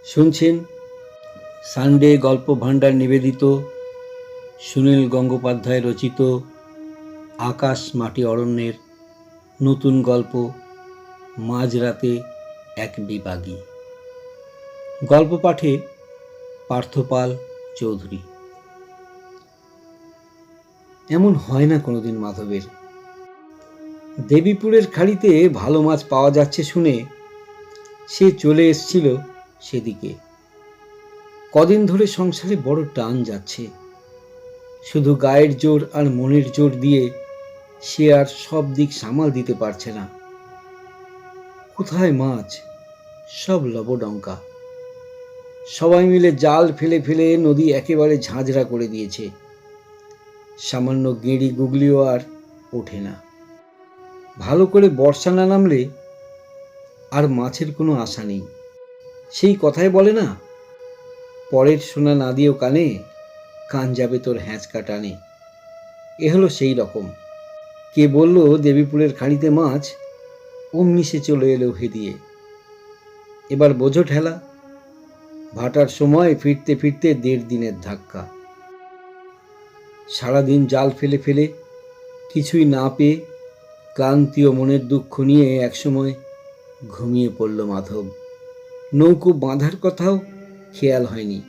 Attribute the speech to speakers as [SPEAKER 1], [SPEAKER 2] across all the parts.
[SPEAKER 1] শুনছেন সানডে গল্প ভাণ্ডার নিবেদিত সুনীল গঙ্গোপাধ্যায় রচিত আকাশ মাটি অরণ্যের নতুন গল্প মাঝরাতে এক বিভাগী। গল্প পাঠে পার্থপাল চৌধুরী। এমন হয় না কোনোদিন মাধবের। দেবীপুরের খাড়িতে ভালো মাছ পাওয়া যাচ্ছে শুনে সে চলে এসছিল সেদিকে। কদিন ধরে সংসারে বড় টান যাচ্ছে। শুধু গায়ের জোর আর মনের জোর দিয়ে সে আর সব দিক সামাল দিতে পারছে না। কোথায় মাছ? সব লবডঙ্কা। সবাই মিলে জাল ফেলে ফেলে নদী একেবারে ঝাঁঝরা করে দিয়েছে। সামান্য গেঁড়ি গুগলিও আর ওঠে না। ভালো করে বর্ষা না নামলে আর মাছের কোনো আশা নেই। সেই কথাই বলে না, পরের সোনা না দিয়েও কানে, কান যাবে তোর হ্যাঁচকা টানে। এ হলো সেই রকম। কে বলল দেবীপুরের খাড়িতে মাছ? অমনি সে চলে এলো হেদিয়ে। এবার বোঝো ঠেলা। ভাটার সময় ফিরতে ফিরতে 1.5 দিনের ধাক্কা। সারাদিন জাল ফেলে ফেলে কিছুই না পেয়ে ক্লান্তি ও মনের দুঃখ নিয়ে একসময় ঘুমিয়ে পড়ল মাধব। নৌকো বাঁধার কথাও খেয়াল হয়নি।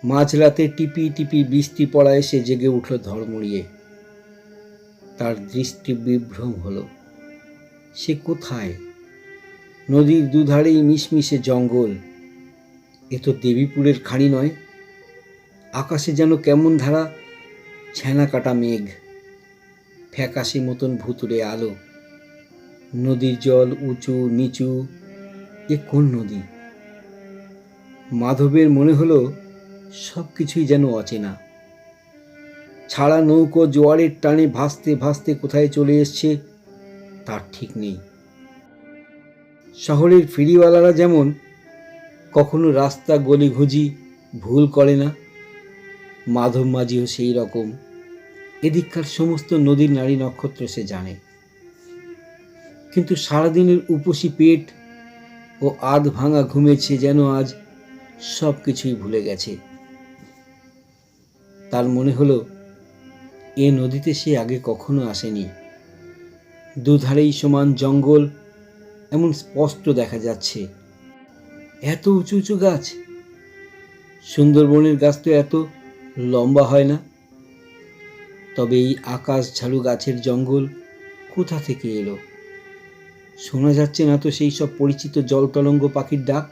[SPEAKER 1] মাঝরাতে টিপি টিপি বৃষ্টি পড়ায় সে জেগে উঠল ধড়মড়িয়ে। তার দৃষ্টি বিভ্রম হলো। সে কোথায়? নদীর দুধারেই মিশমিশে জঙ্গল। এ তো দেবীপুরের খাড়ি নয়। আকাশে যেন কেমন ধারা ছেনা কাটা মেঘ, ফ্যাকাশে মতন ভুতুড়ে আলো। নদীর জল উঁচু নিচু। এ কোন নদী? মাধবের মনে হলো সব কিছুই যেন অচেনা। ছাড়া নৌকো জোয়ারের টানে ভাসতে ভাসতে কোথায় চলে এসছে তার ঠিক নেই। শহরের ফেরিওয়ালারা যেমন কখনো রাস্তা গলিঘুঁজি ভুল করে না, মাধব মাঝিও সেই রকম। এদিককার সমস্ত নদীর নারী নক্ষত্র সে জানে। কিন্তু সারাদিনের উপসী পেট ও আধ ভাঙা ঘুমেছে যেন আজ সব কিছুই ভুলে গেছে। তার মনে হলো এ নদীতে সে আগে কখনো আসেনি। দুধারেই সমান জঙ্গল, এমন স্পষ্ট দেখা যাচ্ছে। এত উঁচু উঁচু গাছ। সুন্দরবনের গাছ তো এত লম্বা হয় না। তবে এই আকাশ ঝাড়ু গাছের জঙ্গল কোথা থেকে এলো? শোনা যাচ্ছে না তো সেই সব পরিচিত জলতরঙ্গ পাখির ডাক?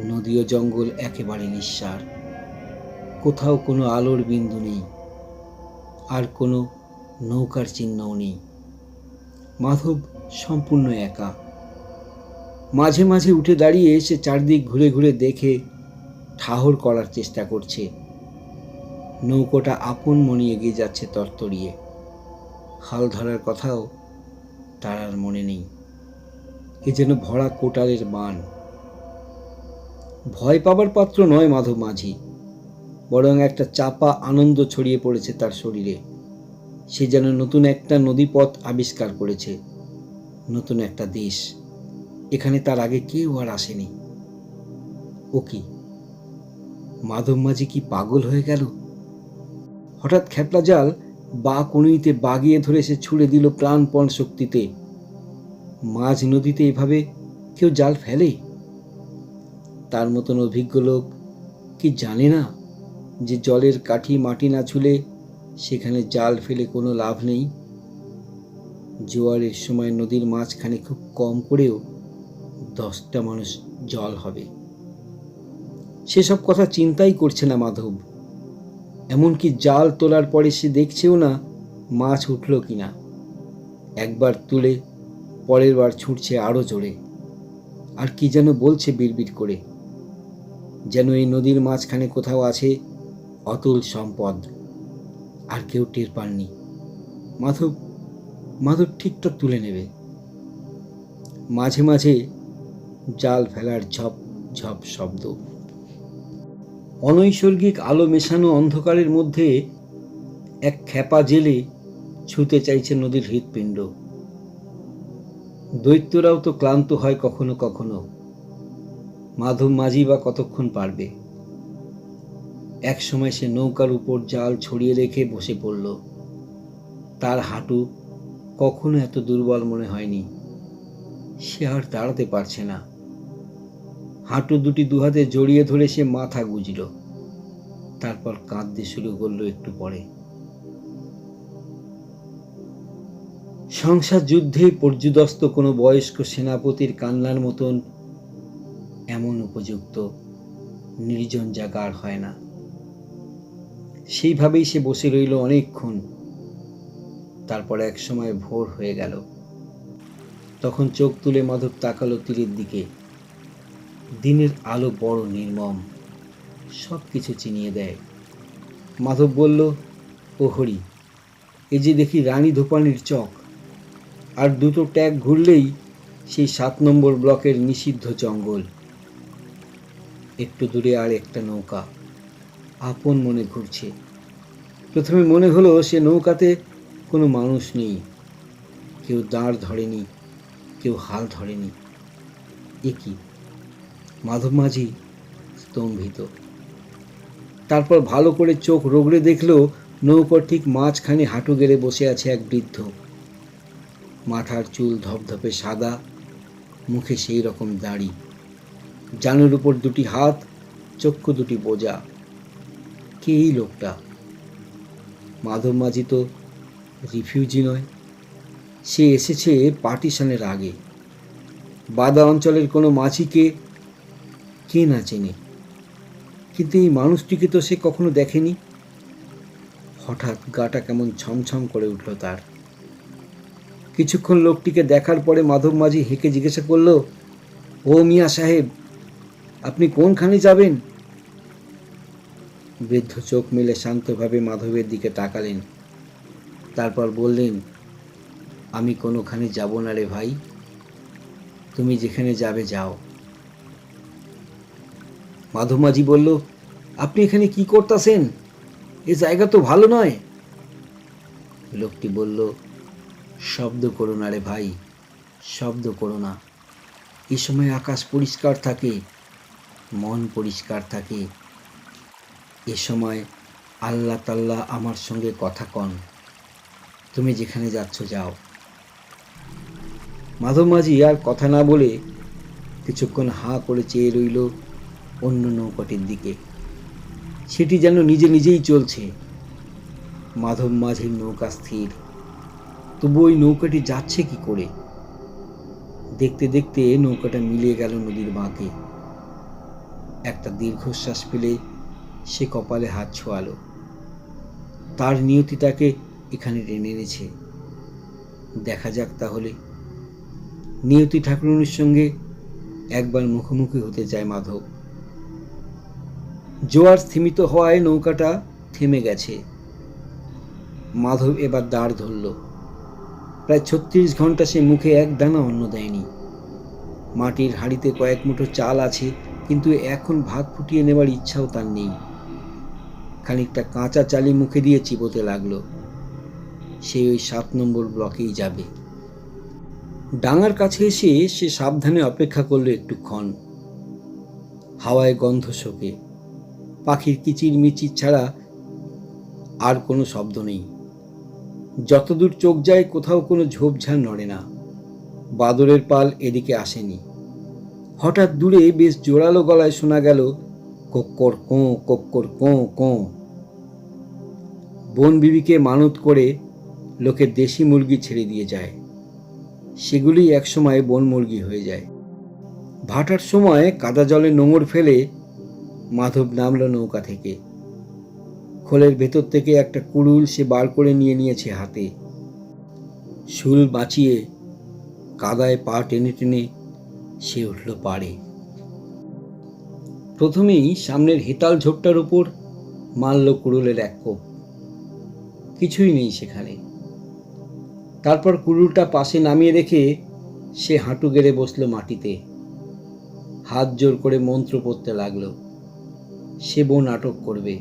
[SPEAKER 1] নদী ও জঙ্গল একেবারে নিঃসার। কোথাও কোনো আলোর বিন্দু নেই, আর কোনো নৌকার চিহ্নও নেই। মাধব সম্পূর্ণ একা। মাঝে মাঝে উঠে দাঁড়িয়ে সে চারদিক ঘুরে ঘুরে দেখে ঠাহর করার চেষ্টা করছে। নৌকোটা আপন মনে এগিয়ে যাচ্ছে তরতরিয়ে। হাল ধরার কথাও তার আর মনে নেই। এ যেন ভরা কোটালের বান। ভয় পাবার পাত্র নয় মাধব মাঝি, বরং একটা চাপা আনন্দ ছড়িয়ে পড়েছে তার শরীরে। সে যেন নতুন একটা নদীপথ আবিষ্কার করেছে, নতুন একটা দেশ। এখানে তার আগে কেউ আর আসেনি। ও কি মাধব মাঝি কি পাগল হয়ে গেল? হঠাৎ খেপলা জাল বা কনুইতে বাগিয়ে ধরে সে ছুড়ে দিল প্রাণপণ শক্তিতে। মাঝ নদীতে এভাবে কেউ জাল ফেলে? তার মতন অভিজ্ঞ লোক কি জানে না যে জলের কাঠি মাটি না ছুলে সেখানে জাল ফেলে কোনো লাভ নেই? জোয়ারের সময় নদীর মাঝখানে খুব কম করেও 10টা মানুষ জল হবে। সেসব কথা চিন্তাই করছে না মাধব। এমনকি জাল তোলার পরে সে দেখছেও না মাছ উঠল কিনা। একবার তুলে পরের বার ছুটছে আরো জোরে। আর কি যেন বলছে বিড়বিড় করে, যেন এই নদীর মাঝখানে কোথাও আছে অতুল সম্পদ। আর কেউ টের পাননি। মাধব ঠিকটা তুলে নেবে। মাঝে মাঝে জাল ফেলার ঝপ ঝপ শব্দ। অনৈসর্গিক আলো মেশানো অন্ধকারের মধ্যে এক খেপা জেলে ছুঁতে চাইছে নদীর হৃৎপিণ্ড। দৈত্যরাও তো ক্লান্ত হয় কখনো কখনো। মাধব মাঝি বা কতক্ষণ পারবে। এক সময় সে নৌকার উপর জাল ছড়িয়ে রেখে বসে পড়ল। তার হাঁটু কখনো এত দুর্বল মনে হয়নি। সে আর দাঁড়াতে পারছে না। হাঁটু দুটি দুহাতে জড়িয়ে ধরে সে মাথা গুঁজল। তারপর কাঁদতে শুরু করলো একটু পরে। সংসার যুদ্ধে পর্যুদস্ত কোনো বয়স্ক সেনাপতির কান্নার মতন এমন উপযুক্ত নির্জন জায়গা আর হয় না। সেইভাবেই সে বসে রইল অনেকক্ষণ। তারপর এক সময় ভোর হয়ে গেল। তখন চোখ তুলে মাধব তাকালো তীরের দিকে। দিনের আলো বড় নির্মম, সব কিছু চিনিয়ে দেয়। মাধব বলল, ও হরি, এই যে দেখি রানী ধোপানির চক, আর দুটো ট্যাগ ঘুরলেই সেই 7 নম্বর ব্লকের নিষিদ্ধ জঙ্গল। একটু দূরে আর একটা নৌকা আপন মনে ঘুরছে। প্রথমে মনে হলো সে নৌকাতে কোনো মানুষ নেই, কেউ দাঁড় ধরেনি, কেউ হাল ধরেনি। এ কি? মাধব মাঝি স্তম্ভিত। তারপর ভালো করে চোখ রগড়ে দেখলো নৌকার ঠিক মাঝখানে হাঁটু গেড়ে বসে আছে এক বৃদ্ধ। মাথার চুল ধপধপে সাদা, মুখে সেই রকম দাড়ি, জানুর উপর দুটি হাত, চক্ষু দুটি বোঝা। কে এই লোকটা? মাধব মাঝি তো রিফিউজি নয়, সে এসেছে পার্টিশনের আগে। বাদা অঞ্চলের কোনো মাঝিকে কে না চেনে, কিন্তু এই মানুষটিকে তো সে কখনো দেখেনি। হঠাৎ গাটা কেমন ছমছম করে উঠল তার। কিছুক্ষণ লোকটিকে দেখার পরে মাধব মাঝি হেঁকে জিজ্ঞাসা করল, ও মিয়া সাহেব, আপনি কোনখানে যাবেন? বৃদ্ধ চোখ মেলে শান্তভাবে মাধবের দিকে তাকালেন। তারপর বললেন, আমি কোনোখানে যাব না রে ভাই, তুমি যেখানে যাবে যাও। মাধব মাঝি বলল, আপনি এখানে কি করতেছেন? এ জায়গা তো ভালো নয়। লোকটি বলল, শব্দ করো না রে ভাই, শব্দ করো না। এই সময় আকাশ পরিষ্কার থাকে, মন পরিষ্কার থাকে। এ সময় আল্লাহ তাল্লাহ আমার সঙ্গে কথা কন। তুমি যেখানে যাচ্ছ যাও। মাধব মাঝি আর কথা না বলে কিছুক্ষণ হাঁ করে চেয়ে রইল অন্য নৌকাটির দিকে। সেটি যেন নিজে নিজেই চলছে। মাধব মাঝির নৌকা স্থির, তবু ওই নৌকাটি যাচ্ছে কি করে? দেখতে দেখতে নৌকাটা মিলিয়ে গেল নদীর বাঁকে। একটা দীর্ঘশ্বাস ফেলে সে কপালে হাত ছোঁয়ালো। তার নিয়তি তাকে এখানে টেনে এনেছে। দেখা যাক তাহলে। নিয়তি ঠাকুরুনির সঙ্গে একবার মুখোমুখি হতে চায় মাধব। জোয়ার স্থিমিত হওয়ায় নৌকাটা থেমে গেছে। মাধব এবার দাঁড় ধরল। প্রায় 36 ঘন্টা সে মুখে এক দানা অন্ন দেয়নি। মাটির হাঁড়িতে কয়েক মুঠো চাল আছে, কিন্তু এখন ভাগ ফুটিয়ে নেবার ইচ্ছাও তার নেই। খানিকটা কাঁচা চালি মুখে দিয়ে চিবোতে লাগলো। সে ওই 7 নম্বর ব্লকেই যাবে। ডাঙার কাছে এসে সে সাবধানে অপেক্ষা করলো একটুক্ষণ। হাওয়ায় গন্ধ শোকে, পাখির কিচির মিচির ছাড়া আর কোনো শব্দ নেই। যতদূর চোখ যায় কোথাও কোনো ঝোপঝাড় নড়ে না। বাদরের পাল এদিকে আসেনি। হঠাৎ দূরে বেশ জোরালো গলায় শোনা গেল, কোক্কর কোঁ, কোক্কর কোঁ কোঁ। বন বিবিকে মানত করে লোকে দেশি মুরগি ছেড়ে দিয়ে যায়, সেগুলি একসময় বন মুরগি হয়ে যায়। ভাটার সময় কাদা জলে নোঙর ফেলে মাধব নামল নৌকা থেকে। খোলের ভেতর থেকে একটা কুড়ুল সে বার করে নিয়েছে হাতে। শুল বাঁচিয়ে কাদায় পা টেনে টেনে সে উঠল পাড়ে। প্রথমেই সামনের হেতাল ঝোপটার উপর মারল কুড়ুলের এক কোপ। কিছুই নেই সেখানে। তারপর কুড়ুলটা পাশে নামিয়ে রেখে সে হাঁটু গেড়ে বসল মাটিতে। হাত জোর করে মন্ত্র পড়তে লাগলো। সে বন নাটক করবে।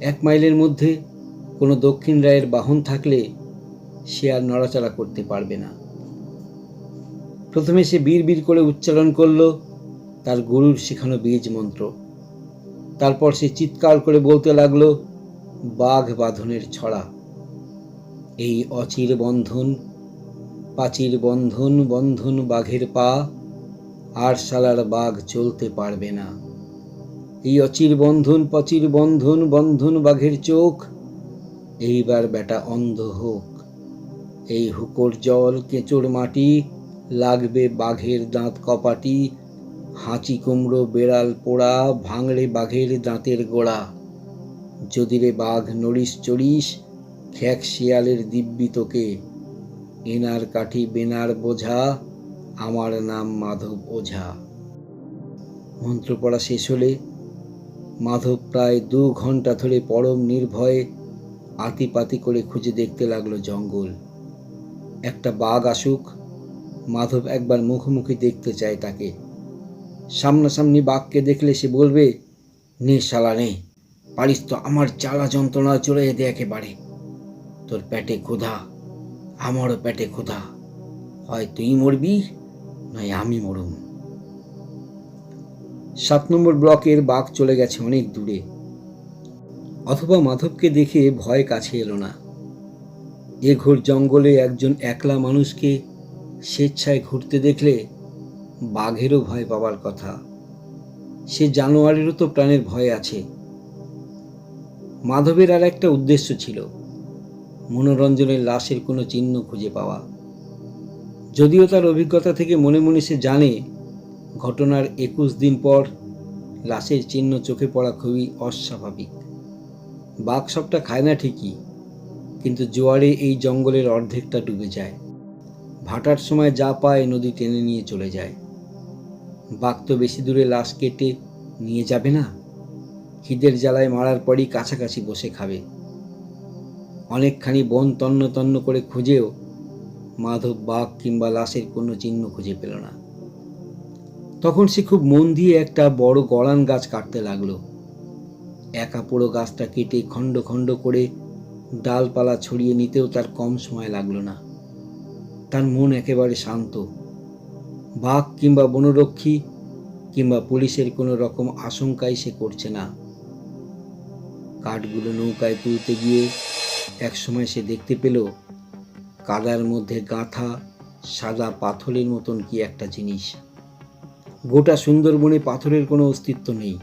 [SPEAKER 1] 1 মাইলের মধ্যে কোনো দক্ষিণ রায়ের বাহন থাকলে সে আর নড়াচড়া করতে পারবে না। প্রথমে সে বিড় বিড় করে উচ্চারণ করল, তার গুরুর শেখানো বীজ মন্ত্র। তারপর সে চিৎকার করে বলতে লাগলো, বাঘ বাঁধনের ছড়া। এই অচির বন্ধন, পাচির বন্ধন, বন্ধন বাঘের পা, আর শালার বাঘ চলতে পারবে না। এই অচির বন্ধন, পাচির বন্ধন, বন্ধন বাঘের চোখ, এইবার বেটা অন্ধ হোক। এই হুকোর জল, কেঁচোর মাটি, লাগবে বাঘের দাঁত কপাটি, হাঁচি কুমড়ো বেড়াল পোড়া, ভাঙড়ে বাঘের দাঁতের গোড়া। যদি রে বাঘ নড়িস চড়িস, খ্যাক শিয়ালের দিব্যি তোকে, এনার কাঠি বেনার বোঝা, আমার নাম মাধব ওঝা। মন্ত্র পড়া শেষ হলে মাধব প্রায় 2 ঘন্টা ধরে পরম নির্ভয়ে আতিপাতি করে খুঁজে দেখতে লাগলো জঙ্গল। একটা বাঘ আসুক, মাধব একবার মুখোমুখি দেখতে চায় তাকে। সামনাসামনি বাঘকে দেখলে সে বলবে, নে শালা নে, পারিস তো আমার জ্বালা যন্ত্রণা চড়ে দে একেবারে। তোর পেটে ক্ষুধা, আমারও পেটে ক্ষুধা, হয় তুই মরবি নয় আমি মরুম। 7 নম্বর ব্লকের বাঘ চলে গেছে অনেক দূরে, অথবা মাধবকে দেখে ভয় কাছে এলো না। এ ঘোর জঙ্গলে একজন একলা মানুষকে স্বেচ্ছায় ঘুরতে দেখলে বাঘেরও ভয় পাওয়ার কথা। সে জানোয়ারেরও তো প্রাণের ভয় আছে। মাধবের আর একটা উদ্দেশ্য ছিল, মনোরঞ্জনের লাশের কোনো চিহ্ন খুঁজে পাওয়া। যদিও তার অভিজ্ঞতা থেকে মনে মনে সে জানে ঘটনার 21 দিন পর লাশের চিহ্ন চোখে পড়া খুবই অস্বাভাবিক। বাঘ সবটা খায় না ঠিকই, কিন্তু জোয়ারে এই জঙ্গলের অর্ধেকটা ডুবে যায়। ভাটার সময় যা পায় নদী টেনে নিয়ে চলে যায়। বাঘ তো বেশি দূরে লাশ কেটে নিয়ে যাবে না, খিদের জ্বালায় মারার পরই কাছাকাছি বসে খাবে। অনেকখানি বন তন্ন তন্ন করে খুঁজেও মাধব বাঘ কিংবা লাশের কোনো চিহ্ন খুঁজে পেল না। তখন সে খুব মন দিয়ে একটা বড় গড়ান গাছ কাটতে লাগলো। একা পুরো গাছটা কেটে খণ্ড খণ্ড করে ডালপালা ছড়িয়ে নিতেও তার কম সময় লাগলো না। তার মন একেবারে শান্ত। বাঘ কিংবা বনরক্ষী কিংবা পুলিশের কোনো রকম আশঙ্কাই সে করছে না। কাঠগুলো নৌকায় তুলতে গিয়ে একসময় সে দেখতে পেল কাদার মধ্যে গাঁথা সাদা পাথরের মতন কি একটা জিনিস। গোটা সুন্দরবনে পাথরের কোনো অস্তিত্ব নেই।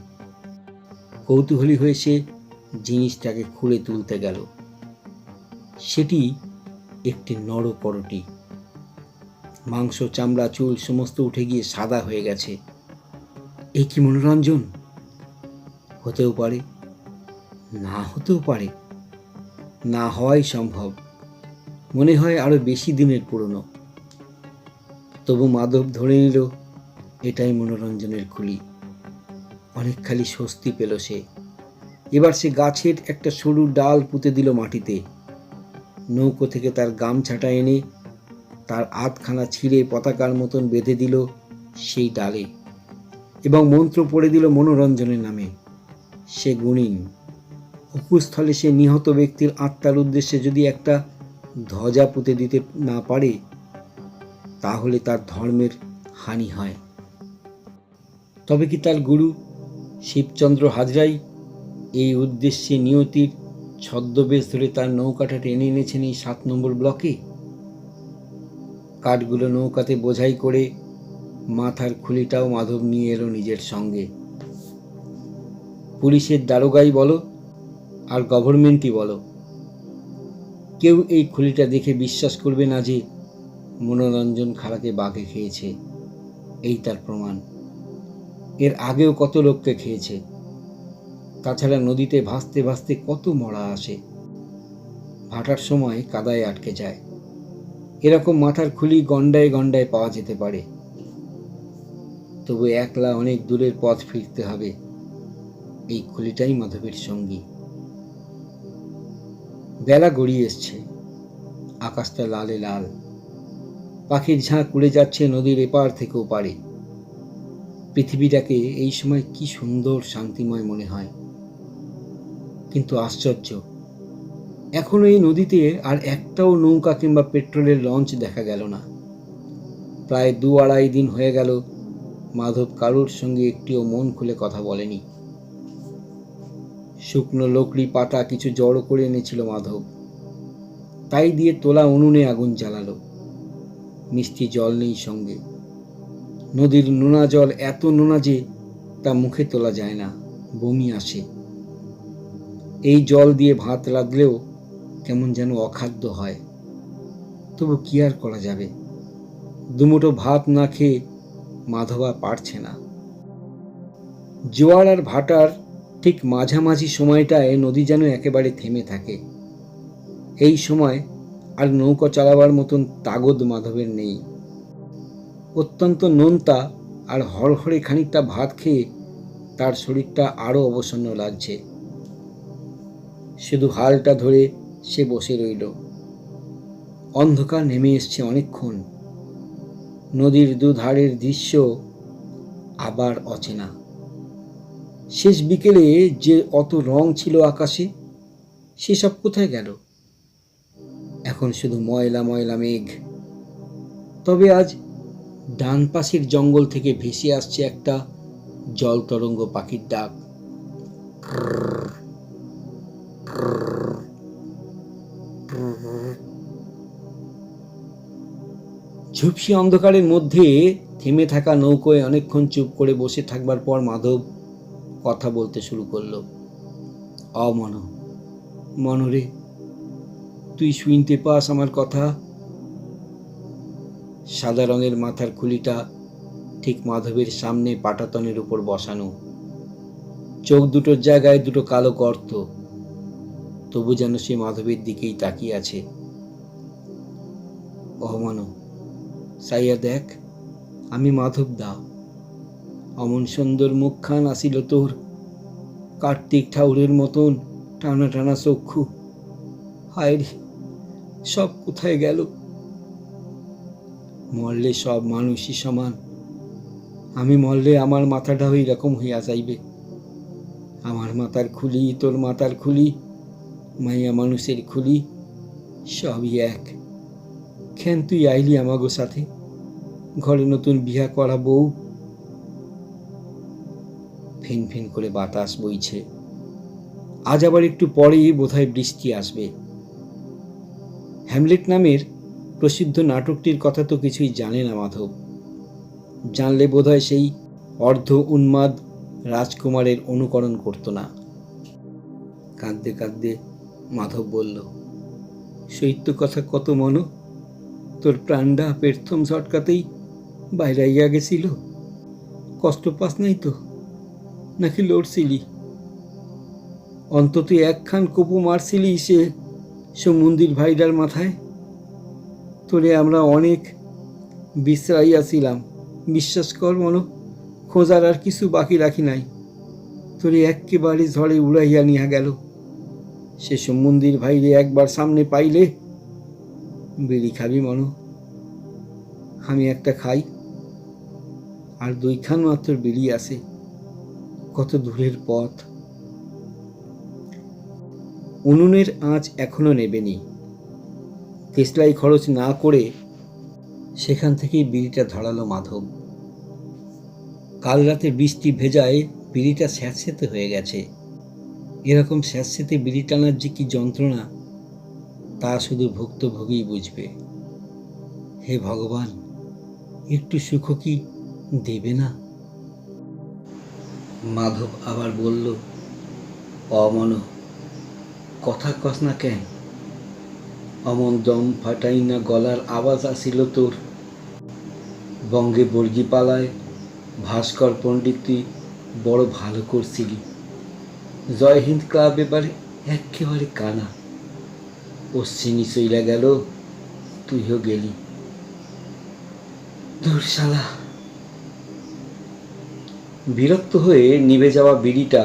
[SPEAKER 1] কৌতূহলী হয়ে সে জিনিসটাকে খুঁড়ে তুলতে গেল। সেটি একটি নরকরটি। মাংস, চামড়া, চুল সমস্ত উঠে গিয়ে সাদা হয়ে গেছে। এ কি মনোরঞ্জন? হতেও পারে, না হতেও পারে, না হওয়াই সম্ভব। মনে হয় আরো বেশি দিনের পুরনো। তবু মাধব ধরে নিল এটাই মনোরঞ্জনের খুলি। অনেকখানি স্বস্তি পেল সে। এবার সে গাছের একটা সরু ডাল পুঁতে দিল মাটিতে। নৌকো থেকে তার গামছাটা এনে তার আধখানা ছিঁড়ে পতাকার মতন বেঁধে দিল সেই ডালে এবং মন্ত্র পড়ে দিল মনোরঞ্জনের নামে। সে গুণিন। হুকুস্থলে সে নিহত ব্যক্তির আত্মার উদ্দেশ্যে যদি একটা ধ্বজা পুঁতে দিতে না পারে, তাহলে তার ধর্মের হানি হয়। তবে কি তার গুরু শিবচন্দ্র হাজরাই এই উদ্দেশ্যে নিয়তির ছদ্মবেশ ধরে তার নৌকাটা টেনে এনেছেন এই 7 নম্বর ব্লকে? কাঠগুলো নৌকাতে বোঝাই করে মাথার খুলিটাও মাধব নিয়ে এলো নিজের সঙ্গে। পুলিশের দারোগাই বলো আর গভর্নমেন্টই বলো, কেউ এই খুলিটা দেখে বিশ্বাস করবে না যে মনোরঞ্জন খালাকে বাঘে খেয়েছে। এই তার প্রমাণ। এর আগেও কত লোককে খেয়েছে। তাছাড়া নদীতে ভাসতে ভাসতে কত মরা আসে, ভাটার সময় কাদায় আটকে যায়। এরকম মাথার খুলি গন্ডায় গন্ডায় পাওয়া যেতে পারে। তবু একলা অনেক দূরের পথ ফিরতে হবে। এই খুলিটাই মাধবের সঙ্গী। বেলা গড়িয়ে এসছে, আকাশটা লালে লাল। পাখির ঝাঁক উড়ে যাচ্ছে নদীর এপার থেকে ওপারে। পৃথিবীটাকে এই সময় কি সুন্দর শান্তিময় মনে হয়। কিন্তু আশ্চর্য, এখনো এই নদীতে আর একটাও নৌকা কিংবা পেট্রোলের লঞ্চ দেখা গেল না। প্রায় 2-2.5 দিন হয়ে গেল মাধব কারোর সঙ্গে একটিও মন খুলে কথা বলেনি। শুকনো লকড়ি পাতা কিছু জড়ো করে এনেছিল মাধব, তাই দিয়ে তোলা উনুনে আগুন জ্বালালো। মিষ্টি জল নেই সঙ্গে। নদীর নোনা জল এত নোনা যে তা মুখে তোলা যায় না, বমি আসে। এই জল দিয়ে ভাত রাঁধলেও কেমন যেন অখাদ্য হয়। তবু কি আর করা যাবে? দুমুঠো ভাত না খেয়ে মাধব আর পারছে না। জোয়ার আর ভাটার ঠিক মাঝামাঝি সময়টায় নদী যেন একেবারে থেমে থাকে। এই সময় আর নৌকা চালাবার মতন তাগদ মাধবের নেই। অত্যন্ত নোনতা আর হড়হড়ে খানিকটা ভাত খেয়ে তার শরীরটা আরও অবসন্ন লাগছে। শুধু হালটা ধরে সে বসে রইল। অন্ধকার নেমে এসছে অনেকক্ষণ। নদীর দুধারের দৃশ্য আবার অচেনা। শেষ বিকেলে যে অত রং ছিল আকাশে, সেসব কোথায় গেল? এখন শুধু ময়লা ময়লা মেঘ। তবে আজ ডান পাশের জঙ্গল থেকে ভেসে আসছে একটা জল তরঙ্গ পাখির ডাক। ঝুপসি অন্ধকারের মধ্যে থেমে থাকা নৌকোয় অনেকক্ষণ চুপ করে বসে থাকবার পর মাধব কথা বলতে শুরু করলো। মনরে, তুই শুনতে পাস আমার কথা? সাদা রঙের মাথার খুলিটা ঠিক মাধবের সামনে পাটাতনের উপর বসানো। চোখ দুটোর জায়গায় দুটো কালো গর্ত। তবু যেন সে মাধবের দিকেই তাকিয়ে আছে। মনো, সাইয়া দেখ, আমি মাধব দা। অমন সুন্দর মুখখান আসিল তোর, কার্তিক ঠাউরের মতন টানা টানা চক্ষু। হায় রে, সব কোথায় গেল? মরলে সব মানুষই সমান। আমি মরলে আমার মাথাটা ওই রকম হইয়া যাইবে। আমার মাথার খুলি, তোর মাথার খুলি, মাইয়া মানুষের খুলি, সবই এক। কেন তুই আইলি আমাগো সাথে? ঘরে নতুন বিয়া করা বউ। ফিন ফিন করে বাতাস বইছে। আজ আবার একটু পরেই বোধহয় বৃষ্টি আসবে। হ্যামলেট নামের প্রসিদ্ধ নাটকটির কথা তো কিছুই জানে না মাধব। জানলে বোধহয় সেই অর্ধ উন্মাদ রাজকুমারের অনুকরণ করত না। কাঁদতে কাঁদতে মাধব বলল, সৈত্য কথা কত মনো, তোর প্রাণটা প্রথম ঝটকাতেই বাইরাইয়া গেছিল। কষ্ট পাস নাই তো, নাকি লড়ছিলি? অন্তত একখান কপু মারছিলি সে মন্দির ভাইটার মাথায়। তোরে আমরা অনেক বিশ্রাইয়াছিলাম, বিশ্বাস কর মনো, খোঁজার আর কিছু বাকি রাখি নাই। তোরে একেবারে ঝড়ে উড়াইয়া নিয়া গেল। সে মন্দির ভাইরে একবার সামনে পাইলে, বিড়ি খাবি মনো? আমি একটা খাই, আর 2খান মাত্র বিড়ি আছে। কত দূরের পথ। উনুনের আঁচ এখনো নেবেনি। দেশলাই খরচ না করে সেখান থেকেই বিড়িটা ধরালো মাধব। কাল রাতে বৃষ্টি ভেজায় বিড়িটা স্যাঁতস্যাঁতে হয়ে গেছে। এরকম স্যাঁতস্যাঁতে বিড়ি টানার যে কি যন্ত্রণা, তা শুধু ভুক্তভোগীই বুঝবে। হে ভগবান, একটু সুখ কি দেবে না? মাধব আবার বলল, অমন, কথা কস না কেন? অমন দম ফাটাই না গলার আওয়াজ আসিল তোর। বঙ্গে বর্গীপালায় ভাস্কর পণ্ডিত তুই বড় ভালো করছিলি। জয় হিন্দ ক্লাব এবারে একেবারে কানা। পশ্চিমী চইলা গেল, তুইও গেলি। দূর শালা। বিরক্ত হয়ে নিভে যাওয়া বিড়িটা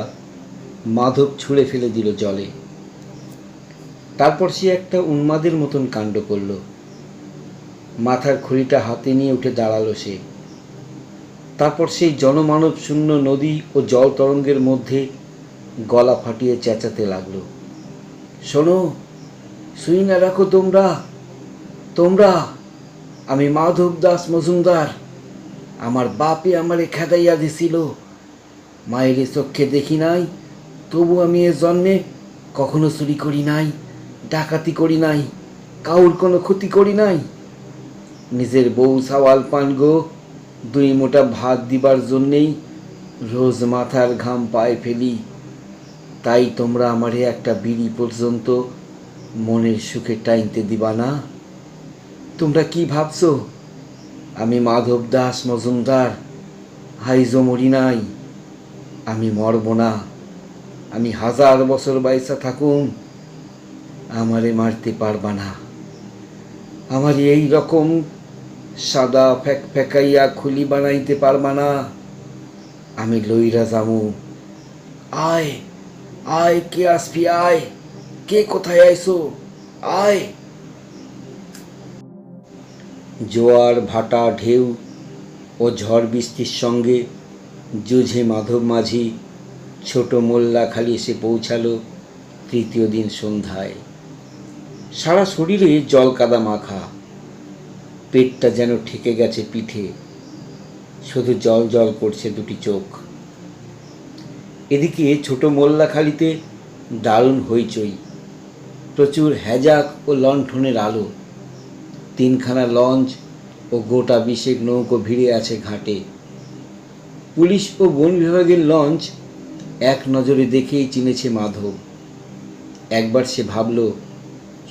[SPEAKER 1] মাধব ছুঁড়ে ফেলে দিল জলে। তারপর সে একটা উন্মাদের মতন কাণ্ড করল। মাথার খুঁড়িটা হাতে নিয়ে উঠে দাঁড়ালো সে। তারপর সেই জনমানব শূন্য নদী ও জল তরঙ্গের মধ্যে গলা ফাটিয়ে চেঁচাতে লাগলো, শোনো, শুই না রাখো তোমরা, আমি মাধব দাস মজুমদার। আমার বাপে আমারে খেদাইয়া দিছিল, মায়ের চোখে দেখি নাই, তবু আমি এ জন্মে কখনো চুরি করি নাই, ডাকাতি করি নাই, কাউর কোনো ক্ষতি করি নাই। নিজের বউ সাওয়াল পান গো, 2 মোটা ভাত দিবার জন্যেই রোজ মাথার ঘাম পায়ে ফেলি। তাই তোমরা আমারে একটা বিড়ি পর্যন্ত মনের সুখে টাইনতে দিবা না? তোমরা কি ভাবছো আমি মাধব দাস মজুমদার হাইজো মরি নাই? আমি মরব না। আমি 1000 বছর বাইসা থাকুম, আমারে মারতে পারবা না। আমার এই রকম সাদা ফেকাইয়া খুলি বানাইতে পারবা না। আমি লইরা যামু। আয় আয়, কে আসবি? আয়, কে কোথায় আইসো? আয়। জোয়ার ভাটা ঢেউ ও ঝড় বৃষ্টির সঙ্গে যুঝে মাধব মাঝি ছোট মোল্লাখালি এসে পৌঁছালো 3য় দিন সন্ধ্যায়। সারা শরীরে জল কাদা মাখা, পেটটা যেন ঠেকে গেছে পিঠে, শুধু জল জল করছে 2টি চোখ। এদিকে ছোট মোল্লাখালিতে দারুণ হইচই, প্রচুর হ্যাজাক ও লণ্ঠনের আলো। 3খানা লঞ্চ ও গোটা 20 নৌকো ভিড়ে আছে ঘাটে। পুলিশ ও বন বিভাগের লঞ্চ এক নজরে দেখেই চিনেছে মাধব। একবার সে ভাবল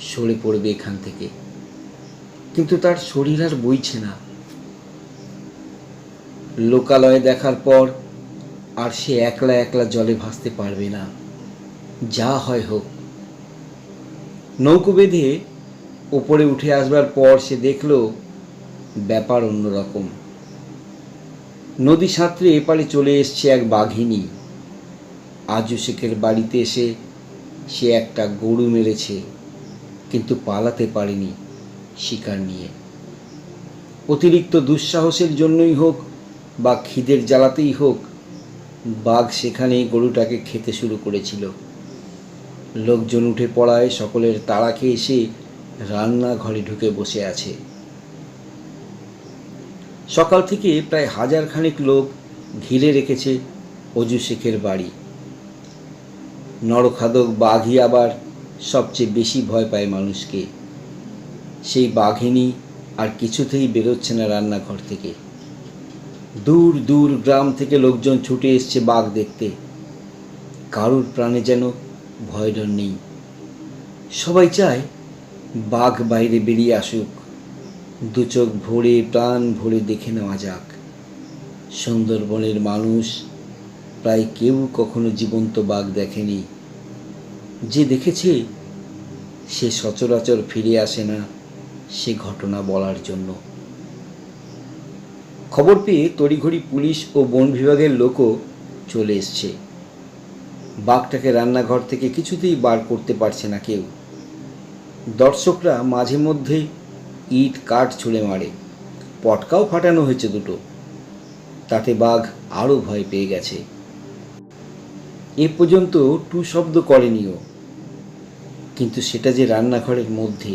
[SPEAKER 1] সরে পড়বে এখান থেকে, কিন্তু তার শরীর আর বইছে না। লোকালয়ে দেখার পর আর সে একলা একলা জলে ভাসতে পারবে না, যা হয় হোক। নৌকো বেঁধে ওপরে উঠে আসবার পর সে দেখল ব্যাপার অন্যরকম। নদী সাঁতরে এপারে চলে এসছে এক বাঘিনী। আজু শেখের বাড়িতে এসে সে একটা গরু মেরেছে, কিন্তু পালাতে পারেনি শিকার নিয়ে। অতিরিক্ত দুঃসাহসের জন্যই হোক বা খিদের জ্বালাতেই হোক, বাঘ সেখানেই গরুটাকে খেতে শুরু করেছিল। লোকজন উঠে পড়ায় সকলের তাড়া খেয়ে এসে রান্নাঘরে ঢুকে বসে আছে। সকাল থেকে প্রায় 1000 খানেক লোক ঘিরে রেখেছে অজু শেখের বাড়ি। নরখাদক বাঘই আবার সবচেয়ে বেশি ভয় পায় মানুষকে। সেই বাঘিনী আর কিছুতেই বেরোচ্ছে না রান্নাঘর থেকে। দূর দূর গ্রাম থেকে লোকজন ছুটে এসছে বাঘ দেখতে। কারুর প্রাণে যেন ভয় ডর নেই। সবাই চায় বাঘ বাইরে বেরিয়ে আসুক, 2 চোখ ভরে প্রাণ ভরে দেখে নেওয়া যাক। সুন্দরবনের মানুষ প্রায় কেউ কখনো জীবন্ত বাঘ দেখেনি। যে দেখেছে সে সচরাচর ফিরে আসে না সে ঘটনা বলার জন্য। খবর পেয়ে তড়িঘড়ি পুলিশ ও বন বিভাগের লোকও চলে এসছে। বাঘটাকে রান্নাঘর থেকে কিছুতেই বার করতে পারছে না কেউ। দর্শকরা মাঝে মধ্যে ইট কাঠ ছুঁড়ে মারে, পটকাও ফাটানো হয়েছে 2টো। তাতে বাঘ আরও ভয় পেয়ে গেছে। এ পর্যন্ত টু শব্দ করেনিও, কিন্তু সেটা যে রান্নাঘরের মধ্যে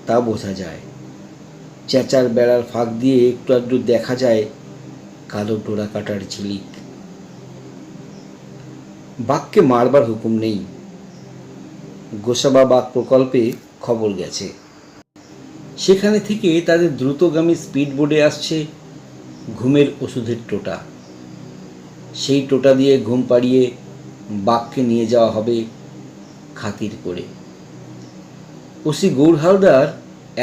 [SPEAKER 1] তা বোঝা যায়। চেঁচার বেড়ার ফাঁক দিয়ে একটু আধটু দেখা যায় কালো ডোরা কাটার ঝিলিক। বাঘকে মারবার হুকুম নেই। গোসাবা বাঘ প্রকল্পে খবর গেছে। সেখানে থেকে তাদের দ্রুতগামী স্পিড বোটে আসছে ঘুমের ওষুধের টোটা। সেই টোটা দিয়ে ঘুম পাড়িয়ে বাঘকে নিয়ে যাওয়া হবে খাতির করে। ওসি গৌর হালদার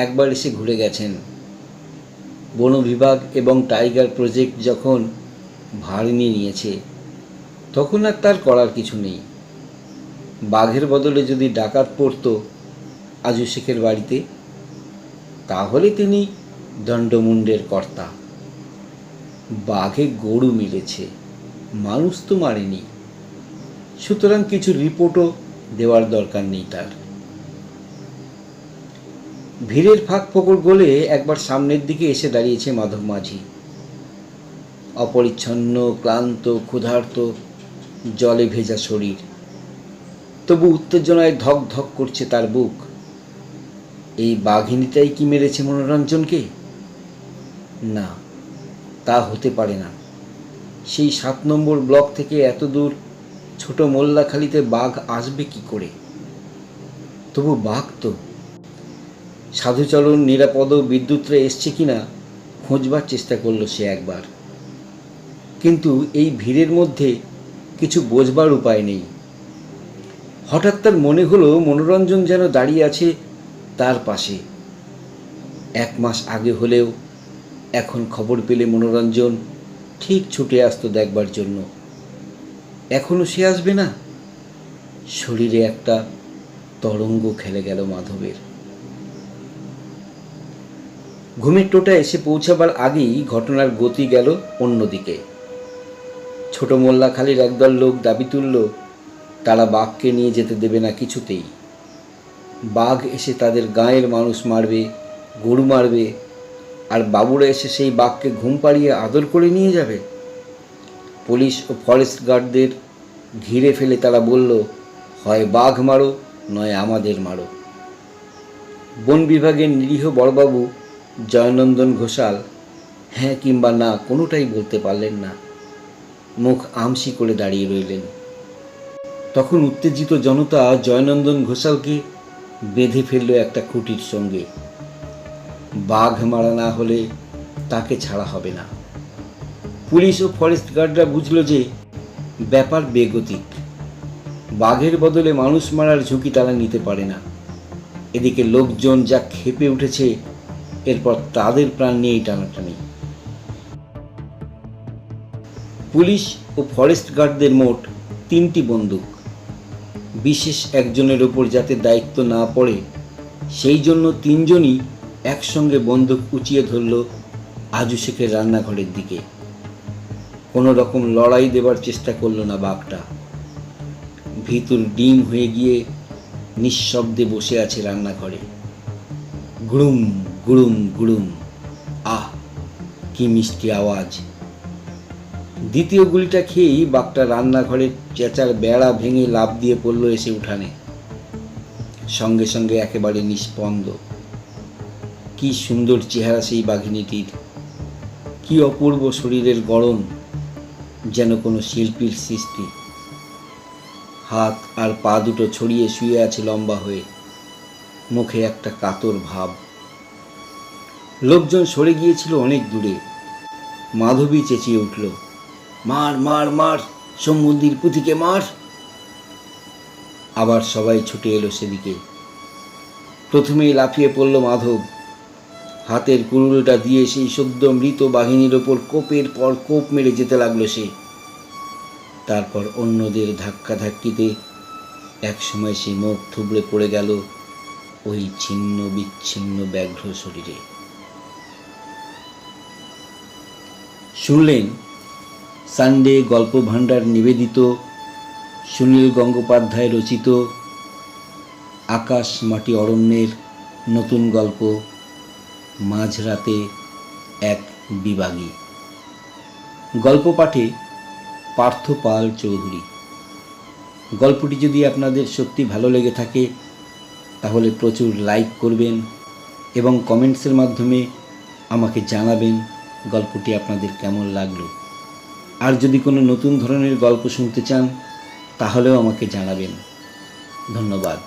[SPEAKER 1] একবার এসে ঘুরে গেছেন। বন বিভাগ এবং টাইগার প্রজেক্ট যখন ভার নিয়ে নিয়েছে, তখন আর তার করার কিছু নেই। বাঘের বদলে যদি ডাকাত পড়তো আজু শেখের বাড়িতে, তাহলে তিনি দণ্ডমুণ্ডের কর্তা। বাঘে গরু মেরেছে, মানুষ তো মারেনি, সুতরাং কিছু রিপোর্টও দেওয়ার দরকার নেই তার। ভিড়ের ফাঁক ফোকর গলে একবার সামনের দিকে এসে দাঁড়িয়েছে মাধব মাঝি। অপরিচ্ছন্ন, ক্লান্ত, ক্ষুধার্ত, জলে ভেজা শরীর, তবু উত্তেজনায় ধক ধক করছে তার বুক। এই বাঘিনীটাই কি মেরেছে মনোরঞ্জনকে? না, তা হতে পারে না। সেই 7 নম্বর ব্লক থেকে এত দূর ছোট মোল্লাখালীতে বাঘ আসবে কি করে? তবু বাঘ তো। সাধুচরণ, নিরাপদ, বিদ্যুৎরা এসছে কিনা খোঁজবার চেষ্টা করলো সে একবার, কিন্তু এই ভিড়ের মধ্যে কিছু বোঝবার উপায় নেই। হঠাৎ তার মনে হলো মনোরঞ্জন যেন দাঁড়িয়ে আছে তার পাশে। 1 মাস আগে হলেও এখন খবর পেলে মনোরঞ্জন ঠিক ছুটে আসতো দেখবার জন্য। এখনো সে আসবে না? শরীরে একটা তরঙ্গ খেলে গেল মাধবের। ঘুমের টোটা এসে পৌঁছাবার আগেই ঘটনার গতি গেল অন্যদিকে। ছোট মোল্লাখালীর একদল লোক দাবি তুলল তারা বাঘকে নিয়ে যেতে দেবে না কিছুতেই। বাঘ এসে তাদের গাঁয়ের মানুষ মারবে, গরু মারবে, আর বাবুরা এসে সেই বাঘকে ঘুম পাড়িয়ে আদর করে নিয়ে যাবে। পুলিশ ও ফরেস্ট গার্ডদের ঘিরে ফেলে তারা বলল, হয় বাঘ মারো, নয় আমাদের মারো। বন বিভাগের নিরীহ বড়বাবু জয়নন্দন ঘোষাল হ্যাঁ কিংবা না কোনোটাই বলতে পারলেন না। মুখ আমসি করে দাঁড়িয়ে রইলেন। তখন উত্তেজিত জনতা জয়নন্দন ঘোষালকে বেঁধে ফেলল একটা খুঁটির সঙ্গে। বাঘ মারা না হলে তাকে ছাড়া হবে না। পুলিশ ও ফরেস্ট গার্ডরা বুঝল যে ব্যাপার বেগতিক। বাঘের বদলে মানুষ মারার ঝুঁকি তারা নিতে পারে না। এদিকে লোকজন যা ক্ষেপে উঠেছে, এরপর তাদের প্রাণ নিয়েই টানাটানি। পুলিশ ও ফরেস্ট গার্ডদের মোট 3টি বন্দুক। বিশেষ একজনের ওপর যাতে দায়িত্ব না পড়ে সেই জন্য 3 জনই একসঙ্গে বন্দুক উঁচিয়ে ধরল আজু শেখের রান্নাঘরের দিকে। কোনো রকম লড়াই দেবার চেষ্টা করল না বাঘটা। ভিতর ডিম হয়ে গিয়ে নিঃশব্দে বসে আছে রান্নাঘরে। গুড়ুম গুড়ুম গুড়ুম, আহ কি মিষ্টি আওয়াজ। দ্বিতীয় গুলিটা খেয়েই বাঘটা রান্নাঘরের চেঁচার বেড়া ভেঙে লাফ দিয়ে পড়ল এসে উঠানে। সঙ্গে সঙ্গে একেবারে নিস্পন্দ। কি সুন্দর চেহারা সেই বাঘিনীটির, কি অপূর্ব শরীরের গড়ন, যেন কোনো শিল্পীর সৃষ্টি। হাত আর পা দুটো ছড়িয়ে শুয়ে আছে লম্বা হয়ে, মুখে একটা কাতর ভাব। লোকজন সরে গিয়েছিল অনেক দূরে। মাধবী চেঁচিয়ে উঠল, মার মার মার, সমুদ্রের পুঁথিকে মার। আবার সবাই ছুটে এলো সেদিকে। প্রথমেই লাফিয়ে পড়ল মাধব। হাতের কুড়ুলটা দিয়ে সেই সদ্য মৃত বাহিনীর ওপর কোপের পর কোপ মেরে যেতে লাগলো সে। তারপর অন্যদের ধাক্কাধাক্কিতে একসময় সে মুখ থুবড়ে পড়ে গেল ওই ছিন্ন বিচ্ছিন্ন ব্যাঘ্র শরীরে। শুনলেন সানডে গল্প ভাণ্ডার নিবেদিত সুনীল গঙ্গোপাধ্যায় রচিত আকাশ মাটি অরণ্যের নতুন গল্প মাঝরাতে এক বিভাগী। গল্প পাঠে পার্থ পাল চৌধুরী। গল্পটি যদি আপনাদের সত্যি ভালো লেগে থাকে তাহলে প্রচুর লাইক করবেন এবং কমেন্টসের মাধ্যমে আমাকে জানাবেন গল্পটি আপনাদের কেমন লাগলো। আর যদি কোনো নতুন ধরনের গল্প শুনতে চান তাহলেও আমাকে জানাবেন। ধন্যবাদ।